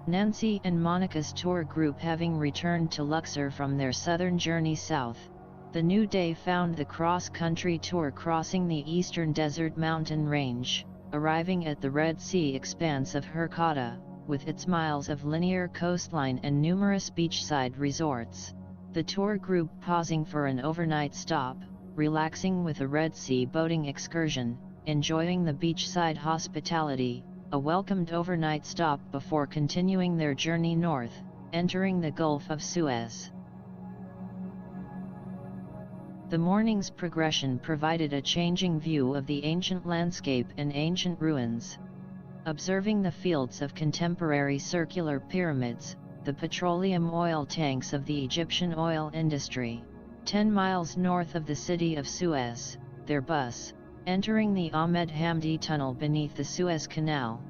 Nancy and Monica's tour group having returned to Luxor from their southern journey south, the new day found the cross-country tour crossing the eastern desert mountain range, arriving at the Red Sea expanse of Hurghada, with its miles of linear coastline and numerous beachside resorts. The tour group pausing for an overnight stop, relaxing with a Red Sea boating excursion, enjoying the beachside hospitality, a welcomed overnight stop before continuing their journey north, entering the Gulf of Suez. The morning's progression provided a changing view of the ancient landscape and ancient ruins. Observing the fields of contemporary circular pyramids, the petroleum oil tanks of the Egyptian oil industry, 10 miles north of the city of Suez, their bus, entering the Ahmed Hamdi Tunnel beneath the Suez Canal.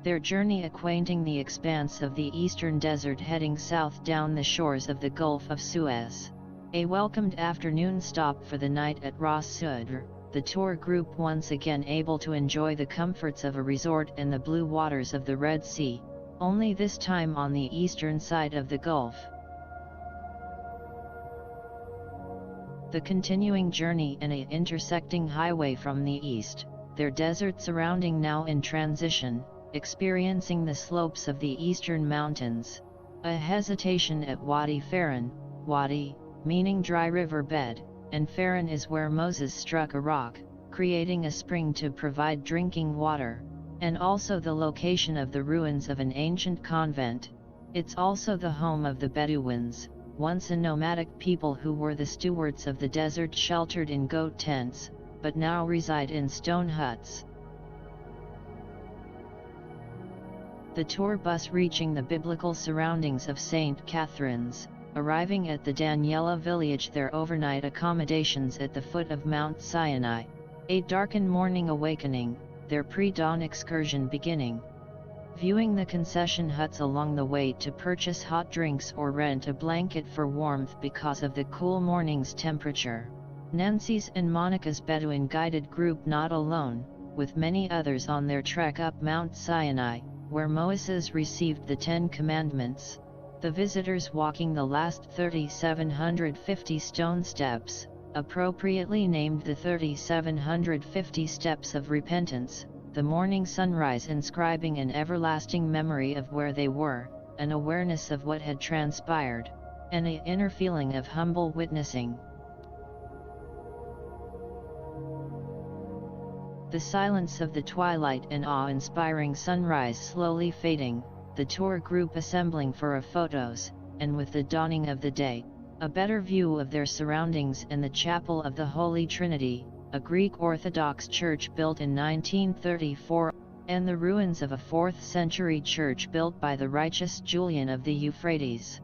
Their journey acquainting the expanse of the eastern desert heading south down the shores of the Gulf of Suez. A welcomed afternoon stop for the night at Ras Sudr, the tour group once again able to enjoy the comforts of a resort in the blue waters of the Red Sea, only this time on the eastern side of the Gulf. The continuing journey in a intersecting highway from the east, their desert surrounding now in transition, experiencing the slopes of the eastern mountains. A hesitation at Wadi Faran, Wadi, meaning dry river bed, and Faran is where Moses struck a rock, creating a spring to provide drinking water, and also the location of the ruins of an ancient convent. It's also the home of the Bedouins, once a nomadic people who were the stewards of the desert sheltered in goat tents, but now reside in stone huts. The tour bus reaching the biblical surroundings of St. Catherine's, arriving at the Daniela village, their overnight accommodations at the foot of Mount Sinai, a darkened morning awakening, their pre-dawn excursion beginning. Viewing the concession huts along the way to purchase hot drinks or rent a blanket for warmth because of the cool morning's temperature. Nancy's and Monica's Bedouin guided group not alone, with many others on their trek up Mount Sinai, where Moses received the 10 Commandments. The visitors walking the last 3,750 stone steps, appropriately named the 3,750 Steps of Repentance, the morning sunrise inscribing an everlasting memory of where they were, an awareness of what had transpired, and an inner feeling of humble witnessing. The silence of the twilight and awe-inspiring sunrise slowly fading, the tour group assembling for a photos, and with the dawning of the day, a better view of their surroundings and the Chapel of the Holy Trinity, a Greek Orthodox church built in 1934, and the ruins of a 4th century church built by the righteous Julian of the Euphrates.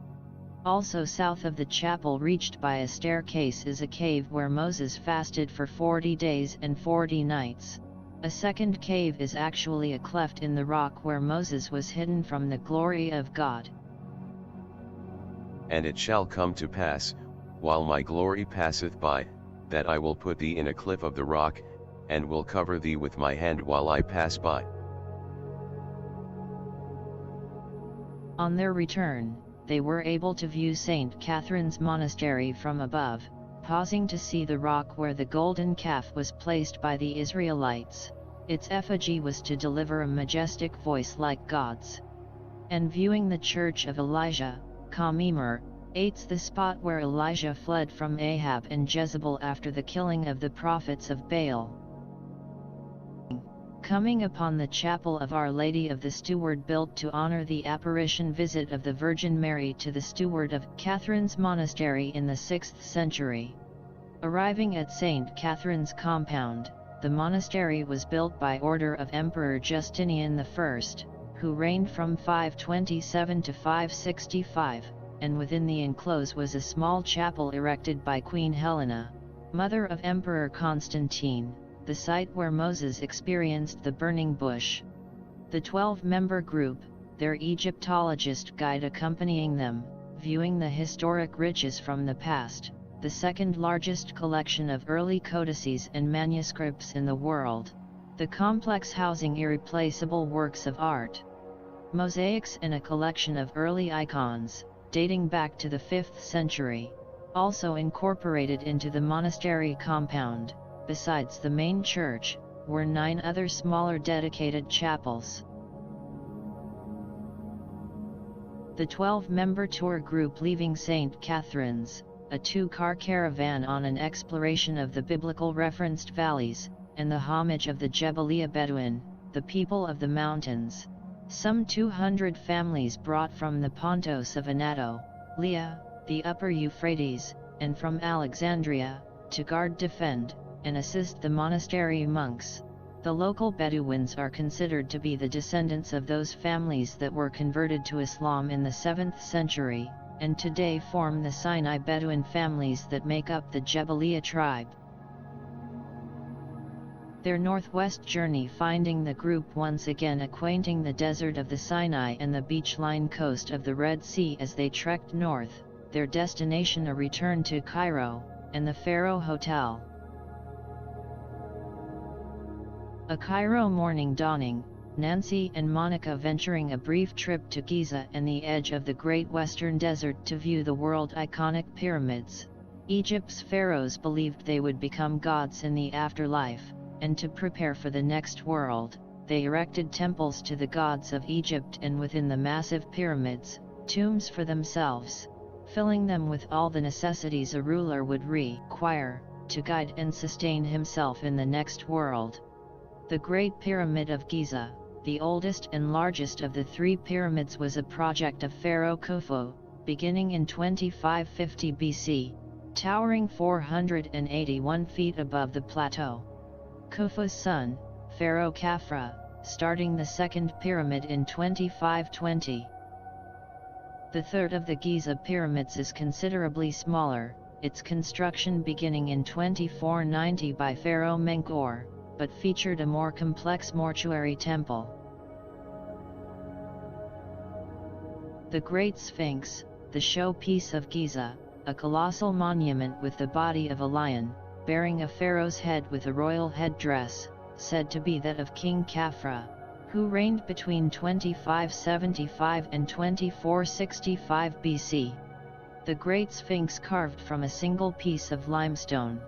Also south of the chapel, reached by a staircase, is a cave where Moses fasted for 40 days and 40 nights. A second cave is actually a cleft in the rock where Moses was hidden from the glory of God. And it shall come to pass, while my glory passeth by, that I will put thee in a cliff of the rock, and will cover thee with my hand while I pass by. On their return, they were able to view St. Catherine's Monastery from above, pausing to see the rock where the golden calf was placed by the Israelites. Its effigy was to deliver a majestic voice like God's. And viewing the church of Elijah, Kamimur, it's the spot where Elijah fled from Ahab and Jezebel after the killing of the prophets of Baal. Coming upon the chapel of Our Lady of the Steward, built to honor the apparition visit of the Virgin Mary to the steward of Catherine's Monastery in the 6th century. Arriving at St. Catherine's compound, the monastery was built by order of Emperor Justinian I, who reigned from 527 to 565, and within the enclose was a small chapel erected by Queen Helena, mother of Emperor Constantine, the site where Moses experienced the burning bush. The 12-member group, their Egyptologist guide accompanying them, viewing the historic riches from the past, the second largest collection of early codices and manuscripts in the world, the complex housing irreplaceable works of art. mosaics and a collection of early icons, dating back to the 5th century, also incorporated into the monastery compound. Besides the main church, were 9 other smaller dedicated chapels. The 12-member tour group leaving St. Catherine's, a 2-car caravan on an exploration of the biblical referenced valleys, and the homage of the Jebeliya Bedouin, the people of the mountains. Some 200 families brought from the Pontos of Anato, Leah, the upper Euphrates, and from Alexandria, to guard, defend, and assist the monastery monks. The local Bedouins are considered to be the descendants of those families that were converted to Islam in the 7th century, and today form the Sinai Bedouin families that make up the Jebeliya tribe. Their northwest journey finding the group once again acquainting the desert of the Sinai and the beach-lined coast of the Red Sea as they trekked north, their destination a return to Cairo, and the Pharaoh Hotel. A Cairo morning dawning, Nancy and Monica venturing a brief trip to Giza and the edge of the Great Western Desert to view the world-iconic pyramids. Egypt's pharaohs believed they would become gods in the afterlife, and to prepare for the next world, they erected temples to the gods of Egypt and within the massive pyramids, tombs for themselves, filling them with all the necessities a ruler would require, to guide and sustain himself in the next world. The Great Pyramid of Giza, the oldest and largest of the 3 pyramids, was a project of Pharaoh Khufu, beginning in 2550 BC, towering 481 feet above the plateau. Khufu's son, Pharaoh Khafra, starting the 2nd pyramid in 2520. The 3rd of the Giza pyramids is considerably smaller, its construction beginning in 2490 by Pharaoh Menkaure, but featured a more complex mortuary temple. The Great Sphinx, the showpiece of Giza, a colossal monument with the body of a lion, bearing a pharaoh's head with a royal headdress, said to be that of King Khafra, who reigned between 2575 and 2465 BC. The Great Sphinx carved from a single piece of limestone,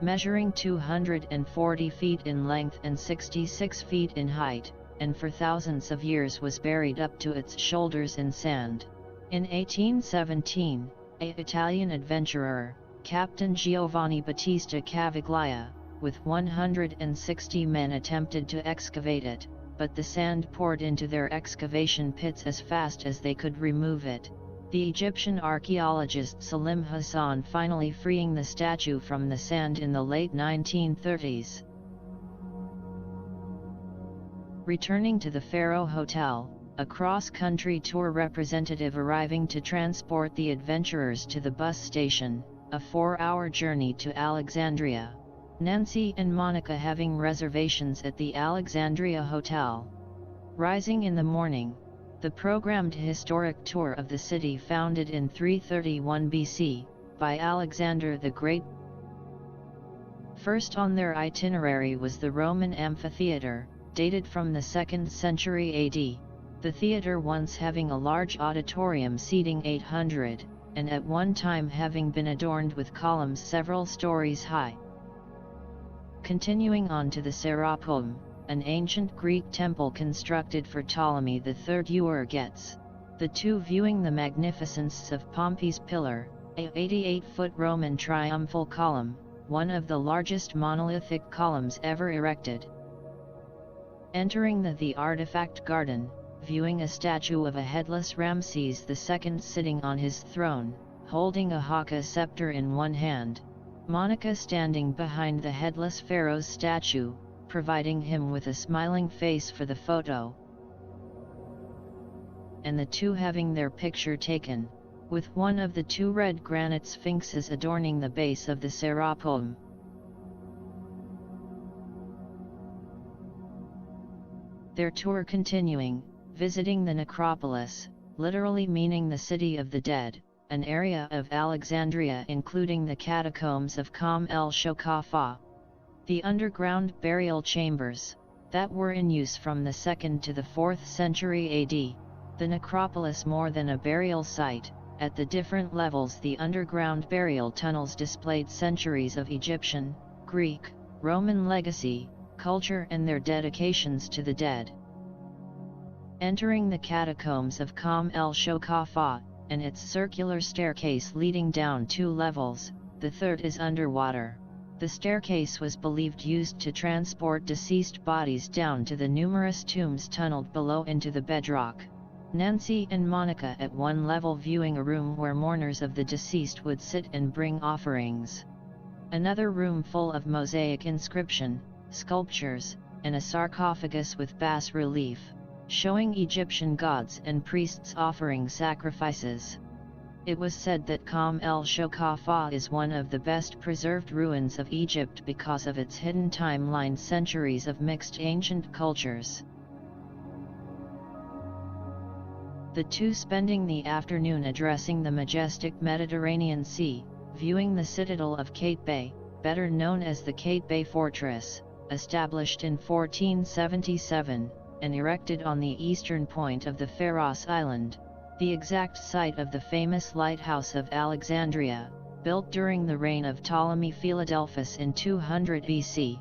measuring 240 feet in length and 66 feet in height, and for thousands of years was buried up to its shoulders in sand. In 1817, an Italian adventurer, Captain Giovanni Battista Caviglia, with 160 men attempted to excavate it, but the sand poured into their excavation pits as fast as they could remove it. The Egyptian archaeologist Salim Hassan finally freeing the statue from the sand in the late 1930s. Returning to the Pharaoh Hotel, a cross-country tour representative arriving to transport the adventurers to the bus station, a 4-hour journey to Alexandria. Nancy and Monica having reservations at the Alexandria Hotel. Rising in the morning, the programmed historic tour of the city founded in 331 BC, by Alexander the Great. First on their itinerary was the Roman amphitheater, dated from the 2nd century AD, the theater once having a large auditorium seating 800, and at one time having been adorned with columns several stories high. Continuing on to the Serapeum, an ancient Greek temple constructed for Ptolemy III Euergetes, the two viewing the magnificence of Pompey's Pillar, a 88-foot Roman triumphal column, one of the largest monolithic columns ever erected. Entering the artifact garden, viewing a statue of a headless Ramses II sitting on his throne, holding a Haka scepter in one hand, Monica standing behind the headless pharaoh's statue, providing him with a smiling face for the photo, and the two having their picture taken, with one of the 2 red granite sphinxes adorning the base of the Serapeum. Their tour continuing, visiting the necropolis, literally meaning the city of the dead, an area of Alexandria including the catacombs of Qam el-Shokafa, the underground burial chambers, that were in use from the 2nd to the 4th century AD, the necropolis more than a burial site. At the different levels, the underground burial tunnels displayed centuries of Egyptian, Greek, Roman legacy, culture and their dedications to the dead. Entering the catacombs of Qam el-Shokafah, and its circular staircase leading down 2 levels, the third is underwater. The staircase was believed used to transport deceased bodies down to the numerous tombs tunneled below into the bedrock. Nancy and Monica at one level viewing a room where mourners of the deceased would sit and bring offerings. Another room full of mosaic inscription, sculptures, and a sarcophagus with bas-relief, showing Egyptian gods and priests offering sacrifices. It was said that Qam el-Shokafah is one of the best preserved ruins of Egypt because of its hidden timeline centuries of mixed ancient cultures. The two spending the afternoon addressing the majestic Mediterranean Sea, viewing the citadel of Qaitbay, better known as the Qaitbay Fortress, established in 1477, and erected on the eastern point of the Pharos Island, the exact site of the famous lighthouse of Alexandria, built during the reign of Ptolemy Philadelphus in 200 BC.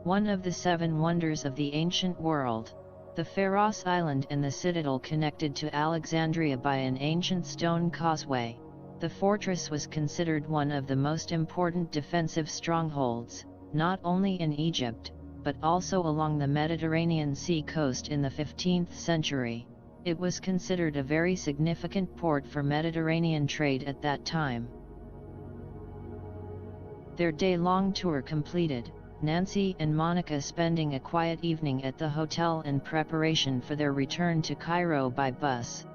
One of the 7 wonders of the ancient world. The Pharos Island and the citadel connected to Alexandria by an ancient stone causeway. The fortress was considered one of the most important defensive strongholds, not only in Egypt, but also along the Mediterranean Sea coast in the 15th century. It was considered a very significant port for Mediterranean trade at that time. Their day-long tour completed, Nancy and Monica spending a quiet evening at the hotel in preparation for their return to Cairo by bus.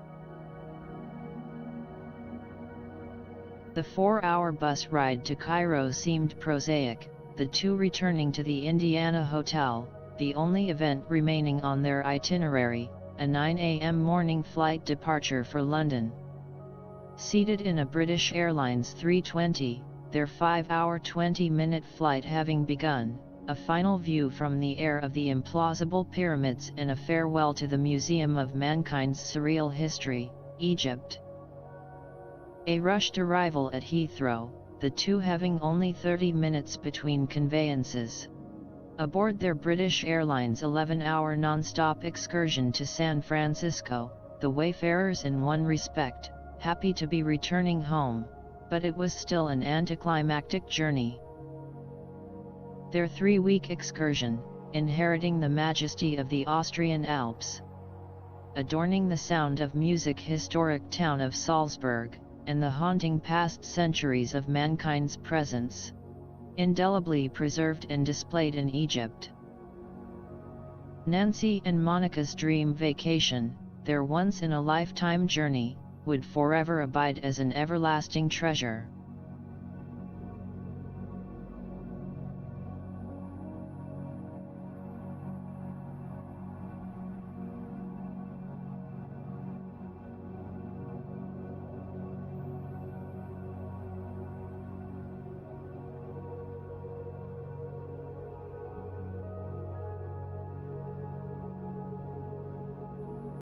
The 4-hour bus ride to Cairo seemed prosaic, the two returning to the Indiana Hotel, the only event remaining on their itinerary, a 9 a.m. morning flight departure for London. Seated in a British Airlines 320, their 5-hour 20-minute flight having begun, a final view from the air of the implausible pyramids and a farewell to the Museum of Mankind's Surreal History, Egypt. A rushed arrival at Heathrow, the two having only 30 minutes between conveyances. Aboard their British Airlines 11-hour non-stop excursion to San Francisco, the wayfarers in one respect, happy to be returning home, but it was still an anticlimactic journey. Their 3-week excursion, inheriting the majesty of the Austrian Alps, adorning the sound of music historic town of Salzburg, and the haunting past centuries of mankind's presence, indelibly preserved and displayed in Egypt. Nancy and Monica's dream vacation, their once-in-a-lifetime journey, would forever abide as an everlasting treasure.